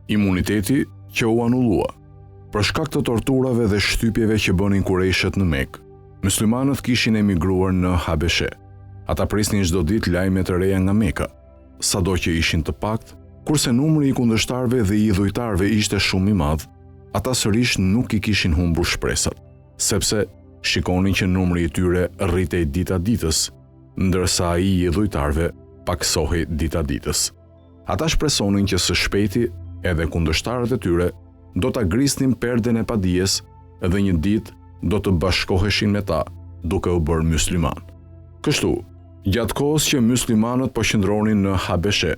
Imuniteti që u anullua. Për shkak të torturave dhe shtypjeve që bënin Kurejshët në Mekë, muslimanët kishin emigruar në Habeshe. Ata prisnin çdo ditë lajme të reja nga Meka, sado që ishin të pakt, kurse numri i kundërshtarëve dhe i dhujtarëve ishte shumë i madh, ata sërish nuk i kishin humbur shpresat, sepse shikonin që numri i tyre rritej dita ditës, ndërsa ai i dhujtarëve paksohej dita ditës. Ata shpresonin që së shpejti edhe kundërshtarët e tyre do ta grisnin perden e padijes dhe një ditë do të bashkoheshin me ta, duke u bërë musliman. Kështu, gjatë kohës që muslimanët po qëndronin në Habeshe,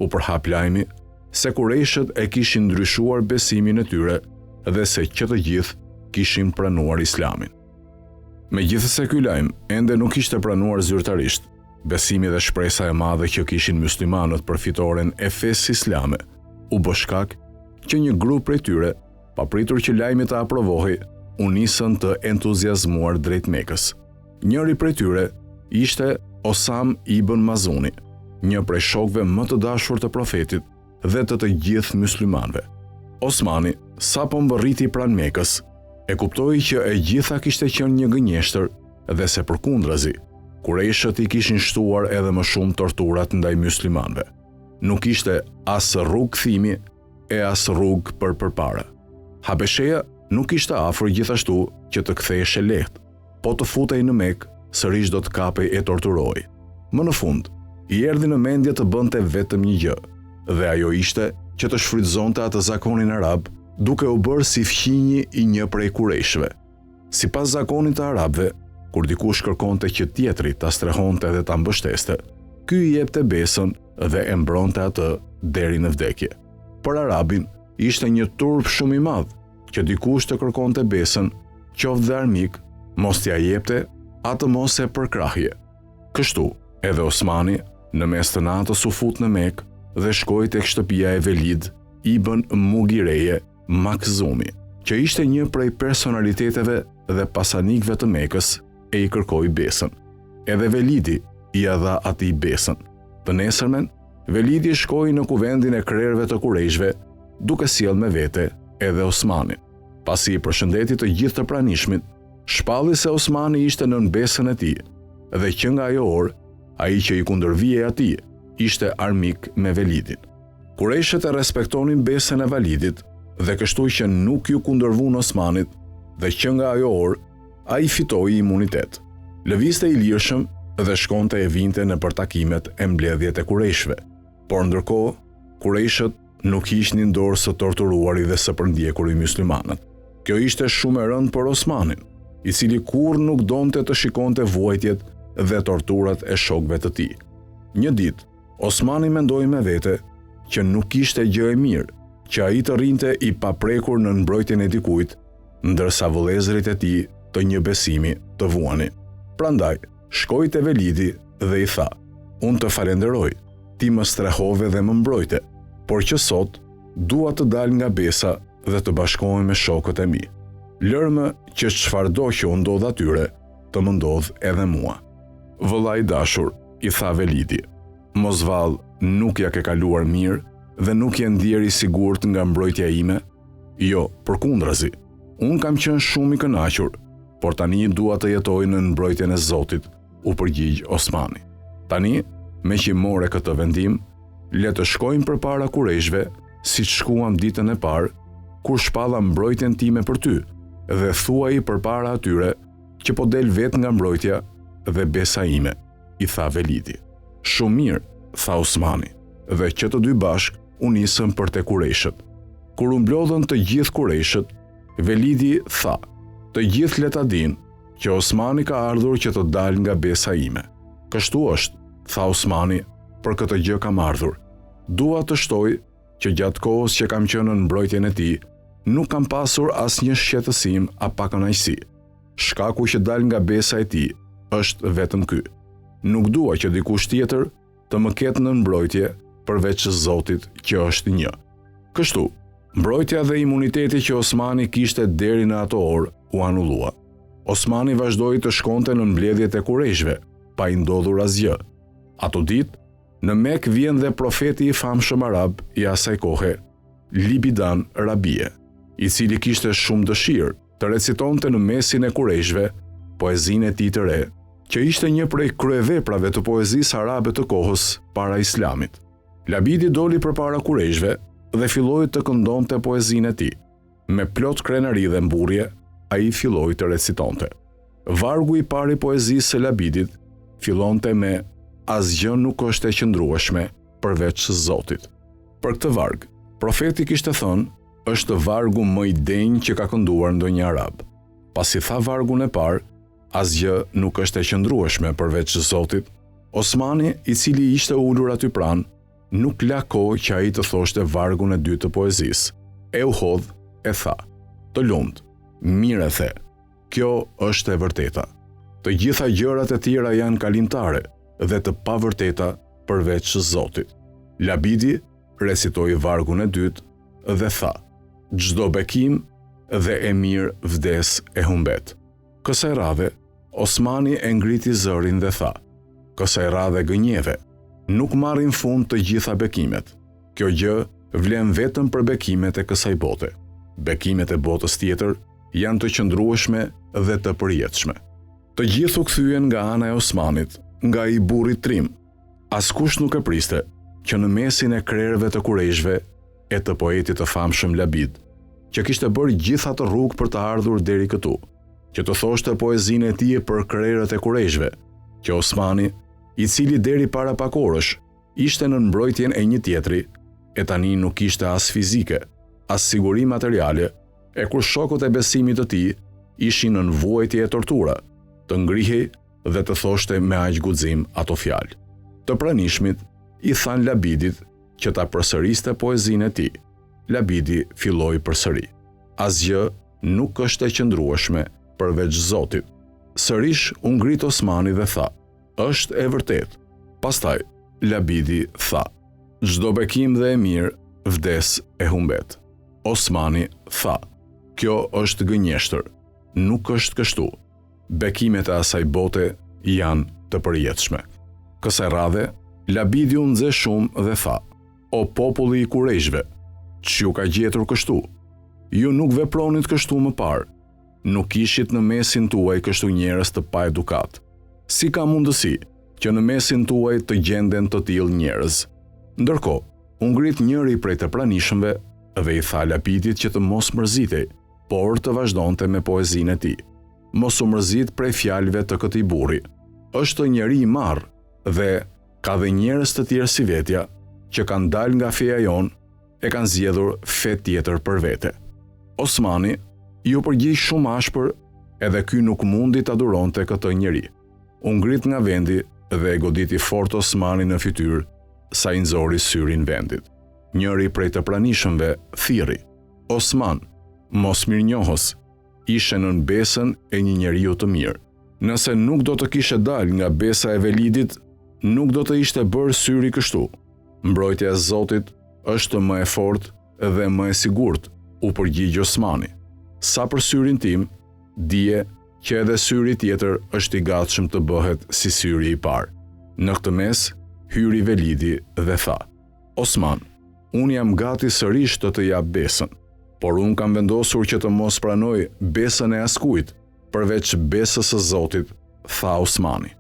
u përhap lajmi se Kurejshët e kishin ndryshuar besimin e tyre dhe se që të gjithë kishin pranuar Islamin. Megjithëse ky lajm ende nuk ishte pranuar zyrtarisht, besimi dhe shpresa e madhe që kishin muslimanët për fitoren e fesë islame u bë shkak që një grup prej tyre, papritur që lajmi të aprovohej, u nisën të entuziazmuar drejt Mekës. Njëri prej tyre ishte Osam ibn Mazuni, një prej shokëve më të dashur të profetit dhe të gjithë muslimanëve. Osmani, sapo mbërriti pranë Mekës, e kuptoi që e gjitha kishte qenë një gënjeshtër dhe se përkundrazi, Kurejshët i kishin shtuar edhe më shumë torturat ndaj muslimanëve. Nuk ishte as rrugë kthimi e as rrugë për përpara. Habesheja nuk ishte afër gjithashtu që të ktheheshe lehtë, po të futej në Mekë, sërish do të kapej e torturoi. Më në fund, i erdhi në mendje të bënte vetëm një gjë, dhe ajo ishte që të shfrytëzonte atë zakonin arab, duke u bërë si fqinji i një prej kurejshëve. Sipas zakonit të arabëve, kur dikush kërkonte që tjetri ta strehonte dhe ta mbështeste, ky i jepte besën dhe e mbronte atë deri në vdekje. Për arabin ishte një turp shumë i madh që dikush të kërkonte besën, qoftë dhe armik, mos t'ia jepte, atë mos e përkrahje. Kështu, edhe Osmani në mes të natës u fut në Mekë dhe shkoi tek shtëpia e Velid ibn Mugireje Makzumi, që ishte një prej personaliteteve dhe pasanikëve të Mekës, e i kërkoi besën. Edhe Velidi i dha atij besën. Të nesërmen, Velidi shkoi në kuvendin e krerëve të Kurejshëve, duke sjellë me vete edhe Osmanin. Pasi i përshëndeti të gjithë të pranishmit, shpalli se Osmani ishte nën besën e tij, dhe që nga ajo orë, ai që i kundërvije atij ishte armik me Velidin. Kurejshët e respektonin besën e Velidit dhe kështu që nuk ju kundërvun Osmanit, dhe që nga ajo orë ai fitoi imunitet. Lëvizte i lirshëm dhe shkonte e vinte në përtakimet e mbledhjet e Kurejshëve. Por ndërkohë, Kurejshët nuk ishin dorë së torturuari dhe së përndjekuri muslimanët. Kjo ishte shumë e rëndë për Osmanin, i cili kurrë nuk donte të shikonte vuajtjet dhe torturat e shokëve të tij. Një ditë, Osmani mendoi me vete që nuk ishte gjë e mirë që ai të rrinte i paprekur në mbrojtjen e dikujt, ndërsa vëllezërit e tij të një besimi të vuani. Prandaj, shkoi te Velidi dhe i tha: "Unë të falenderoj, ti më strehove dhe më mbrojte, por që sot dua të dal nga besa dhe të bashkohem me shokët e mi. Lërmë që çfarëdo që u ndodh atyre, të më ndodh edhe mua." "Vëlla i dashur," i tha Velidi, "mos vallë nuk ja ke kaluar mirë dhe nuk je ndier i sigurt nga mbrojtja ime?" "Jo, përkundrazi, unë kam qenë shumë i kënaqur, por tani dua të jetoj në mbrojtjen e Zotit," u përgjigj Osmani. "Tani, me që more këtë vendim, le të shkojmë përpara Kurejshëve, siç shkuam ditën e parë, kur shpalla mbrojtjen time për ty, dhe thuaj përpara atyre që po del vetë nga mbrojtja dhe besa ime," i tha Velidi. "Shumë mirë," tha Osmani, dhe që të dy bashk u nisën për te Kurejshët. Kur u mblodhën të gjithë Kurejshët, Velidi tha: "Të gjithë le ta dinë që Osmani ka ardhur që të dalë nga besa ime." "Kështu është," tha Osmani, "për këtë gjë kam ardhur. Dua të shtoj që gjatë kohës që kam qenë në mbrojtjen e tij, nuk kam pasur asnjë shqetësim apo kënaqësi. Shkaku që dal nga besa e tij është vetëm ky. Nuk dua që dikush tjetër të më ketë në mbrojtje përveç Zotit që është një." Kështu, mbrojtja dhe imuniteti që Osmani kishte deri në ato orë u anullua. Osmani vazhdoi të shkonte në mbledhjet e Kurejshëve, pa i ndodhur asgjë. Ato ditë, në Mekë vjen dhe profeti i famshëm arab i asaj kohe, Libidan Rabie, i cili kishte shumë dëshirë të recitonte në mesin e kurejshve poezinë e tij të re, që ishte një prej kryeveprave të poezisë arabe të kohës para Islamit. Labidi doli përpara kurejshve dhe filloi të këndonte poezinë e tij. Me plot krenari dhe mburrje, ai filloi të recitonte. Vargu i parë i poezisë së Labidit fillonte me "Asgjë nuk është e qëndrueshme përveç Zotit". Për këtë varg, profeti kishte thënë, është vargu më i denjë që ka kënduar ndonjë arab. Pasi tha vargun e parë, asgjë nuk është e qëndrueshme përveç Zotit, Osmani, i cili ishte ulur aty pranë, nuk la kohë që ai të thoshte vargun e dytë të poezisë. E u hodh e tha: "Të lumt, mirë e the. Kjo është e vërteta. Të gjitha gjërat e tjera janë kalimtare dhe të pavërteta përveç Zotit." Labidi recitoi vargun e dytë dhe tha: "Çdo bekim dhe emir vdes e humbet." Kësaj radhe, Osmani e ngriti zërin dhe tha: "Kësaj radhe gënjeve, nuk marrin fund të gjitha bekimet. Kjo gjë vlen vetëm për bekimet e kësaj bote. Bekimet e botës tjetër janë të qëndrueshme dhe të përjetshme." Të gjithë u kthyen nga ana e Osmanit, nga i burri trim. Askush nuk e priste që në mesin e krerëve të kurejshve e të poetit të famshëm Labid, që kishte bërë gjithë atë rrugë për të ardhur deri këtu, që të thoshte poezinë e tij për krerët e kurejshve, që Osmani, i cili deri para pak orësh ishte në mbrojtjen e një tjetri, e tani nuk ishte as fizike, as siguri materiale, e kur shokët e besimit të tij ishin në vuajtje e tortura, të ngrihej dhe të thoshte me aq guxim ato fjalë. Të pranishmit i than Labidit që ta përsëriste poezinë e tij. Labidi filloi përsëri: "Asgjë nuk është e qëndrueshme përveç Zotit." Sërish u ngrit Osmani dhe tha: "Është e vërtetë." Pastaj Labidi tha: "Çdo bekim dhe e mirë vdes e humbet." Osmani tha: "Kjo është gënjeshtër, nuk është kështu. Bekimet e asaj bote janë të përjetshme." Kësaj radhe, Labidi u nxe shumë dhe tha: "O populli i kurejshve, ç'ju ka gjetur kështu? Ju nuk vepronit kështu më parë. Nuk kishit në mesin tuaj kështu njerëz të pa edukat. Si ka mundësi që në mesin tuaj të gjenden të tillë njerëz?" Ndërkohë, u ngrit njëri prej të pranishmëve dhe i tha Labidit që të mos mërzitej, por të vazhdonte me poezinë e tij. Mos u mërzit prej fjalëve të këtij burri. Është njeri i marrë dhe ka dhe njerëz të tjerë si vetja që kanë dalë nga feja jonë e kanë zgjedhur fe tjetër për vete. Osmani ju përgjigj shumë ashpër, edhe ky nuk mundi ta duronte këtë njeri. U ngrit nga vendi dhe e goditi fort Osmani në fytyrë, sa i nxori syrin vendit. Njëri prej të pranishmëve thirri: "Osman, mos mirënjohës, ishe nën besën e një njeriu të mirë. Nëse nuk do të kishe dalë nga besa e Velidit, nuk do të ishte bërë syri kështu. Mbrojtja e Zotit është më e fortë dhe më e sigurt", u përgjigj Osmani. "Sa për syrin tim, dije që edhe syri tjetër është i gatshëm të bëhet si syri i parë." Në këtë mes, hyri Velidi dhe tha: "Osman, unë jam gati sërish të të jap besën, por unë kam vendosur që të mos pranoj besën e askujt, përveç besës së Zotit", tha Osmani.